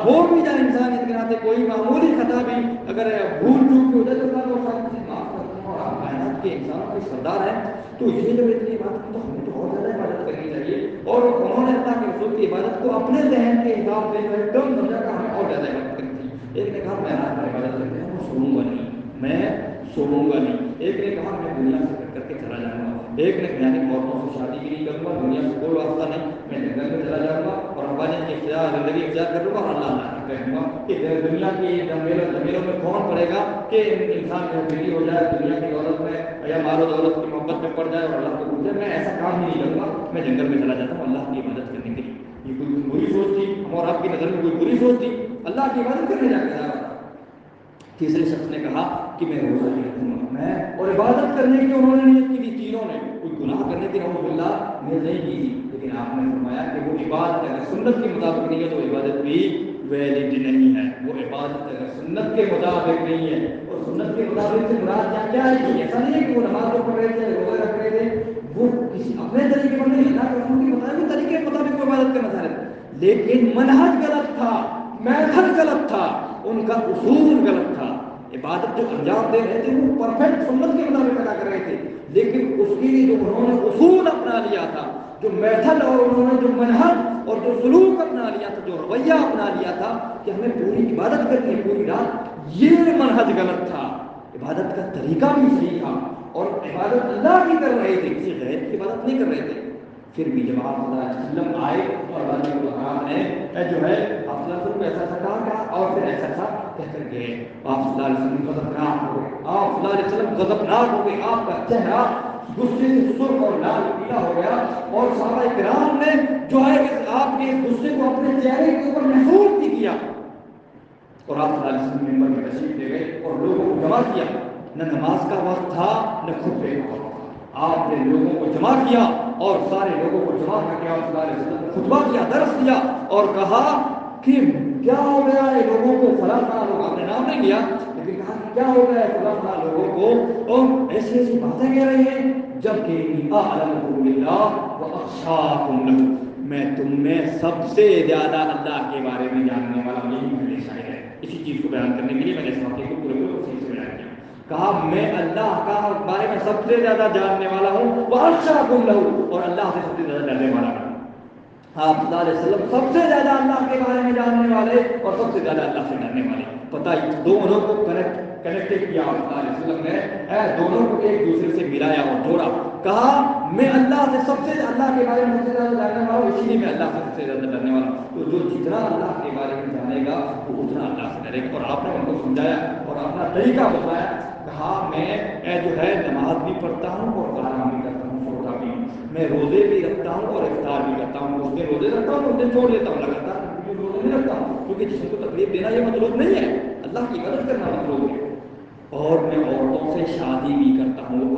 ہو بھی جائے انسانیت کے ناطے کوئی معمولی خطا بھی اگر بھول چوک کی ہو جائے تو اللہ وہ ساری چیزیں معاف کرتے ہیں, اور آپ کائنات کے انسانوں کے سردار ہیں. تو یہ جب اتنی عبادت کی تو ہمیں تو بہت زیادہ عبادت کرنی چاہیے. اور انہوں نے اللہ کے رسول کی عبادت کو اپنے ذہن کے حساب سے کم سمجھا کہ ہمیں اور زیادہ عبادت کرنی چاہیے. ایک نے کہا میں رات میں عبادت کرتے ہیں, میں سوؤں گا نہیں, میں سوؤں گا نہیں. ایک نے کہا میں دنیا سے کر کے چلا جاؤں گا. ایک نے کہا کہ عورتوں سے شادی بھی نہیں کروں گا, دنیا سے کوئی واسطہ نہیں, میں جنگل میں چلا جاؤں گا اور ابا جان کی زندگی اختیار کر لوں گا, اللہ اللہ کہوں گا کہ دنیا کی زمینوں میں کون پڑے گا کہ انسان جو بری ہو جائے, دنیا کی دولت میں یا مال و دولت کی محبت میں پڑ جائے اور اللہ کو بھول جائے. میں ایسا کام ہی نہیں کروں گا, میں جنگل میں چلا جاتا ہوں اللہ کی عبادت کرنے کے لیے. یہ کوئی بری اور آپ کی نظر میں کوئی بری سوچ تھی؟ اللہ کی عبادت کرنے جا کے جا رہا تھا۔ تیسرے شخص نے کہا کہ میں روزہ نہیں رکھوں گا، میں اور عبادت کرنے کی انہوں نے نیت کی تھی، تینوں نے کوئی گناہ کرنے کی نعوذ باللہ نیت نہیں کی تھی، لیکن آپ نے فرمایا کہ وہ عبادت اگر سنت کے مطابق نہیں ہے تو عبادت بھی ویلڈ نہیں ہے، وہ عبادت اگر سنت کے مطابق نہیں ہے، اور سنت کے مطابق سے مراد کیا ہے کہ ایسا نہیں ہے کہ وہ نماز پڑھ رہے تھے، روزے رکھ رہے تھے، وہ کسی اپنے طریقے پر نہیں، اللہ کے رسول کے مطابق طریقے کے مطابق وہ عبادت کرنا چاہ رہے تھے، لیکن منہج غلط تھا، میتھڈ غلط تھا، ان کا اصول غلط تھا۔ عبادت جو انجام دے رہے تھے وہ پرفیکٹ سنت کے مطابق ادا کر رہے تھے، لیکن اس کے لیے جو انہوں نے اصول اپنا لیا تھا، جو میتھڈ اور انہوں نے جو منہج اور جو سلوک اپنا لیا تھا، جو رویہ اپنا لیا تھا کہ ہمیں پوری عبادت کرنی ہے پوری رات، یہ منہج غلط تھا۔ عبادت کا طریقہ بھی صحیح تھا اور عبادت اللہ کی کر رہے تھے، کسی غیر کی عبادت نہیں کر رہے تھے۔ پھر بھی جب آپ صلی اللہ علیہ وسلم آئے اور اللہ کے مقام نے جو ہے آپ صلی اللہ علیہ وسلم کو ایسا ایسا کہا اور پھر ایسا ایسا کہہ کر گئے، آپ صلی اللہ علیہ وسلم غضبناک ہو گئے، آپ صلی اللہ علیہ وسلم غضبناک ہو گئے، آپ کا چہرہ غصے سے سرخ اور لال پیلا ہو گیا، اور صحابہ کرام نے جو ہے آپ کے غصے کو اپنے چہرے کے اوپر محسوس بھی کیا، اور آپ صلی اللہ علیہ وسلم ممبر میں تشریف لے گئے اور لوگوں کو جمع کیا۔ نہ نماز کا وقت تھا نہ خطبے کا وقت تھا، آپ نے لوگوں کو جمع کیا اور سارے لوگوں کو جمع کر کے آپ صلی اللہ علیہ وسلم نے خطبہ کیا، درس دیا اور کہا کہ کیا ہو گیا ہے لوگوں کو، فلاں فلاں لوگ، آپ نے نام نہیں لیا لیکن کہا کہ کیا ہو گیا ہے فلاں فلاں لوگوں کو، اور ایسی ایسی باتیں کہہ رہے ہیں، جبکہ اعلمکم باللہ واخشاکم لہ، میں تم میں سب سے زیادہ اللہ کے بارے میں جاننے والا یہی پہلے شاعر ہے۔ اسی چیز کو بیان کرنے کے لیے میں نے اس واقعے کو پورے کو صحیح سے بیان کیا، کہا میں اللہ کا بارے میں سب سے زیادہ جاننے والا ہوں، واخشاکم لہ، اور اللہ سے سب سے زیادہ ڈرنے والا ہوں۔ آپ صلی اللہ علیہ وسلم سب سے زیادہ اللہ کے بارے میں جاننے والے اور سب سے زیادہ اللہ سے ڈرنے والے، پتہ ہی دونوں کو کنیکٹ کیا آپ صلی اللہ علیہ وسلم نے، دونوں کو ایک دوسرے سے ملایا اور جوڑا، کہا میں اللہ سے سب سے اللہ کے بارے میں سب سے زیادہ جاننے والا ہوں، اسی لیے میں اللہ سے سب سے زیادہ ڈرنے والا ہوں۔ تو جو جتنا اللہ کے بارے میں جانے گا وہ اتنا اللہ سے ڈرے گا، اور آپ نے ان کو سمجھایا اور اپنا طریقہ بتایا، کہا میں جو ہے نماز بھی پڑھتا ہوں اور قرآن بھی کرتا ہوں، سوتا بھی ہوں، میں روزے بھی رکھتا ہوں اور افطار بھی کرتا ہوں، اس دن روزے رکھتا ہوں اس دن چھوڑ دیتا ہوں، لگاتار روزے نہیں رکھتا ہوں، کیونکہ جسم کو تکلیف دینا یہ مطلوب نہیں ہے، اللہ کی مدد کرنا مطلوب ہے، اور میں عورتوں سے شادی بھی کرتا ہوں،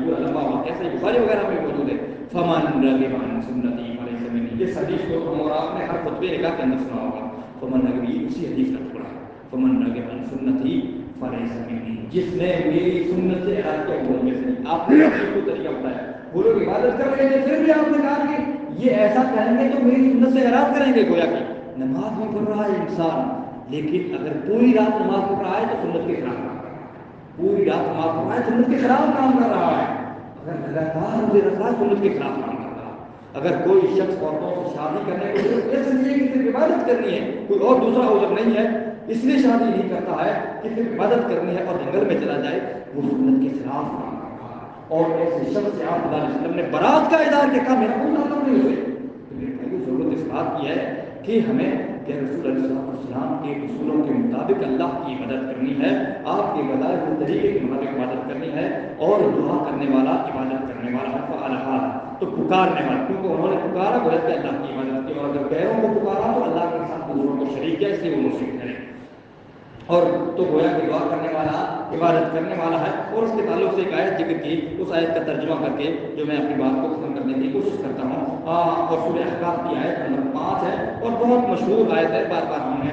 پورا لمبا واقعہ صحیح بخاری وغیرہ میں موجود ہے، فمن رغب عن سنتی فلیس منی، اس حدیث کو ہم اور آپ نے ہر خطبے نکاح کے اندر سنا ہوگا، فمن رغب، اسی حدیث کا ٹکڑا، فمن رغب عن سنتی فلیس منی، جس نے میری سنت سے اعراض کیا وہ مجھ سے نہیں۔ آپ نے اپنے کو طریقہ بتایا، وہ لوگ عبادت کر رہے تھے، پھر بھی آپ نے کہا کہ یہ ایسا کہیں گے تو میری سنت سے اعراض کریں گے، گویا کہ نماز میں پڑھ رہا ہے انسان، لیکن اگر پوری رات نماز پڑھ رہا ہے تو سنت کے خلاف کام کر رہا ہے، پوری رات نماز پڑھ رہا ہے سنت کے خلاف کام کر رہا ہے، اگر لگاتار روزے رکھ رہا ہے سنت کے خلاف کام کر رہا ہے۔ اگر کوئی شخص عورتوں سے شادی کرنے کو صرف اس لیے کہ صرف عبادت کرنی ہے، کوئی اور دوسرا عذر نہیں ہے، اس لیے شادی نہیں کرتا ہے کہ صرف عبادت کرنی ہے اور جنگل میں چلا جائے، وہ سنت کے خلاف کام کر رہا ہے، اور ایسے شخص سے آپ صلی اللہ علیہ وسلم نے برات کا اظہار کیا، میرا کوئی تعلق نہیں اسے، تو میرے بھائی کو ضرورت اس بات کی ہے کہ ہمیں کہ رسول اللہ علیہ السلام کے اصولوں کے مطابق اللہ کی عبادت کرنی ہے، آپ کے بتائے ہوئے طریقے کے مطابق عبادت کرنی ہے، اور دعا کرنے والا عبادت کرنے والا ہے، فعلہا، تو پکارنے والا، کیونکہ انہوں نے پکارا گویا کہ اللہ کی عبادت کی، اور اگر غیروں کو پکارا تو اللہ کے ساتھ دوسروں کو شریک کیا، اس لیے وہ مشرک ٹھہرے، اور تو گویا کہ دعا کرنے والا عبادت کرنے والا ہے۔ اور اس کے تعلق سے ایک آیت ذکر کی، اس آیت کا ترجمہ کر کے جو میں اپنی بات کو ختم کرنے کی کوشش کرتا ہوں، اور سورہ احقاف کی آیت نمبر 5 ہے اور بہت مشہور آیت ہے، بار بار ہم نے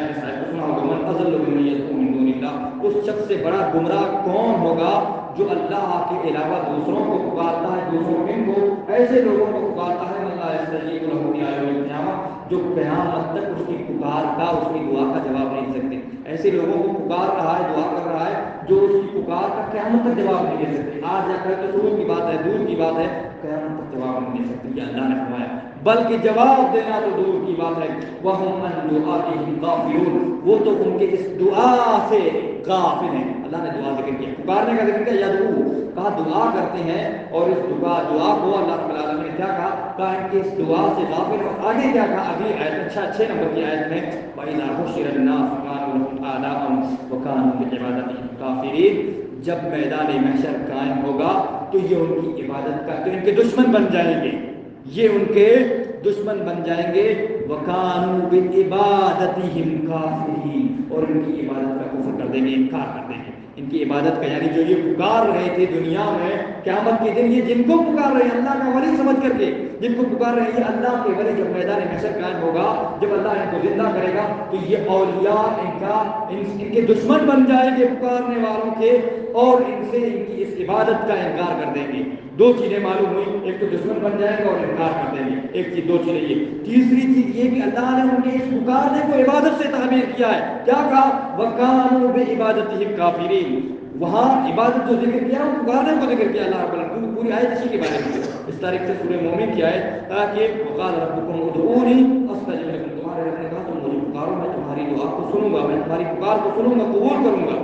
اس آیت کو سنا ہوگا، من اضل ممن یدعو من دون اللہ، اس شخص سے بڑا گمراہ کون ہوگا جو اللہ کے علاوہ دوسروں کو پکارتا ہے، دوسروں کو ایسے لوگوں کو پکارتا ہے، من لا یستجیب لہ الی یوم القیامہ، جو قیامت تک اس کی پکار کا، اس کی دعا کا جواب نہیں دے سکتے، ایسے لوگوں کو پکار رہا ہے، دعا کر رہا ہے جو اس کی پکار کا قیامت تک جواب نہیں دے سکتے، آج جا کر تو شروع کی بات ہے، دور کی بات ہے، قیامت تک جواب نہیں دے سکتے، یہ اللہ نے فرمایا، بلکہ جواب دینا تو دور کی بات ہے، وَهُمْ عَنْ دُعَائِهِمْ غَافِلُونَ، وہ تو ان کے اس دعا سے غافل ہیں۔ اللہ نے دعا ذکر کیا، پکارنے کا ذکر کیا، یدعو، کہا دعا کرتے ہیں، اور اس دعا کو اللہ رب العالمین نے کیا کہا ان کے اس دعا سے غافل، اور آگے کیا کہا اگلی آیت 6 نمبر کی آیت میں، وَإِذَا حُشِرَ النَّاسُ كَانُوا لَهُمْ أَعْدَاءً وَكَانُوا بِعِبَادَتِهِمْ كَافِرِينَ، جب میدان محشر قائم ہوگا تو یہ ان کی عبادت کا، تو ان کے دشمن بن جائیں گے، یہ ان کے دشمن بن جائیں گے، وَكَانُوا بِعِبَادَتِهِمْ كَافِرِينَ، اور ان کی عبادت کا کفر کر دیں گے، انکار کر دیں گے ان کی عبادت کا، یعنی جو یہ پکار رہے تھے دنیا میں قیامت کے دن، یہ جن کو پکار رہے ہیں اللہ کا ولی سمجھ کر کے، جن کو پکار رہے ہیں یہ اللہ کے ولی، جب میدان محشر قائم ہوگا، جب اللہ ان کو زندہ کرے گا تو یہ اولیاء ان کے دشمن بن جائیں گے پکارنے والوں کے، اور ان سے ان کی اس عبادت کا انکار کر دیں گے۔ دو چیزیں معلوم ہوئی، ایک تو دشمن بن جائے گا اور انکار کر دیں گے، ایک چیز، دو چیزیں یہ۔ تیسری چیز یہ کہ اللہ نے ان کے اس پکارنے کو عبادت سے تعبیر کیا ہے، کیا کہا؟ وَكَانُوا بِعِبَادَتِهِمْ كَافِرِينَ، وہاں عبادت جو ذکر کیا وہ پکارنے کو ذکر کیا اللہ رب العالمین، پوری آیت اسی کے بارے میں اس تاریخ سے سورہ مومن کی آیت، تاکہ وقال ربکم ادعونی استجب لکم، تمہارے رب نے کہا تم مجھے پکارو میں تمہاری دعا کو سنوں گا، میں تمہاری پکار کو سنوں گا، قبول کروں گا۔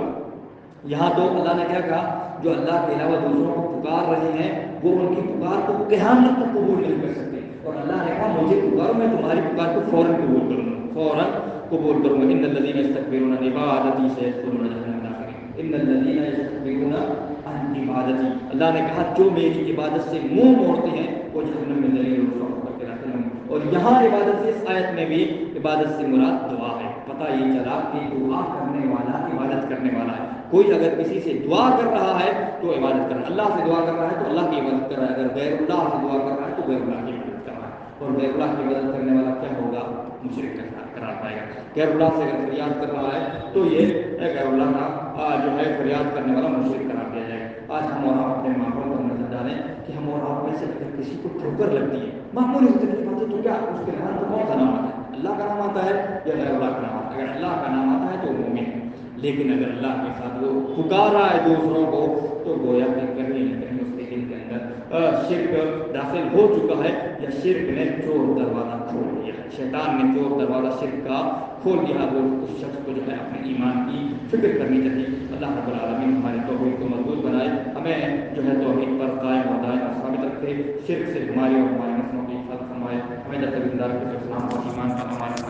یہاں تو اللہ نے کیا کہا؟ جو اللہ کے علاوہ دوسروں کو پکار رہے ہیں وہ ان کی پکار کو قیامت تک قبول نہیں کر سکتے، اور اللہ نے کہا مجھے پکارو میں تمہاری پکار کو فوراً قبول کروں گا، فوراً قبول کروں گا۔ ان الذین یستکبرون عن عبادتی سیدخلون جہنم داخرین، ان الذین یستکبرون عن عبادتی، اللہ نے کہا جو میری عبادت سے منہ موڑتے ہیں وہ جہنم میں ذلیل و رسوا کر کے داخل ہوں گے۔ اور یہاں عبادت سے، اس آیت میں بھی عبادت سے مراد دعا ہے۔ پتہ یہ چلا کہ دعا کرنے والا عبادت کرنے والا ہے۔ کوئی اگر کسی سے دعا کر رہا ہے تو عبادت کر رہا ہے، اللہ سے دعا کر رہا ہے تو اللہ کی عبادت کر رہا ہے، اگر غیر اللہ سے دعا کر رہا ہے تو غیر اللہ کی عبادت کر رہا ہے، اور غیر اللہ کی عبادت کرنے والا کیا ہوگا؟ مشرک قرار پائے گا۔ غیر اللہ سے اگر فریاد کر رہا ہے تو یہ غیر اللہ کا جو ہے فریاد کرنے والا مشرک قرار دیا جائے گا۔ آج ہم اور آپ اپنے ماحول پر نظر ڈالیں کہ ہم اور آپ میں سے اگر کسی کو ٹھوکر لگتی ہے، معمولی سی تکلیف آتی ہے تو کیا اس کے نام کو کون سا نام آتا ہے؟ اللہ کا نام آتا ہے یا غیر اللہ کا نام آتا ہے؟ اگر اللہ کا نام آتا ہے تو وہ مومن ہے، لیکن اگر اللہ کے ساتھ وہ پکارا ہے دوسروں کو تو گویا کہ کہیں نہ کہیں اس کے دل کے اندر شرک داخل ہو چکا ہے، یا شرک نے چور دروازہ کھول دیا ہے، شیطان نے چور دروازہ شرک کا کھول دیا۔ وہ اس شخص کو جو ہے اپنے ایمان کی فکر کرنی چاہیے۔ اللہ رب العالمین ہمارے توحید کو مضبوط بنائے، ہمیں جو ہے توحید پر قائم و دائم اور ثابت رکھے، شرک سے ہماری اور ہمارے نسلوں کی حفاظت فرمائے، ہمیں جب تک زندہ رکھے اسلام اور ایمان کا ہمارے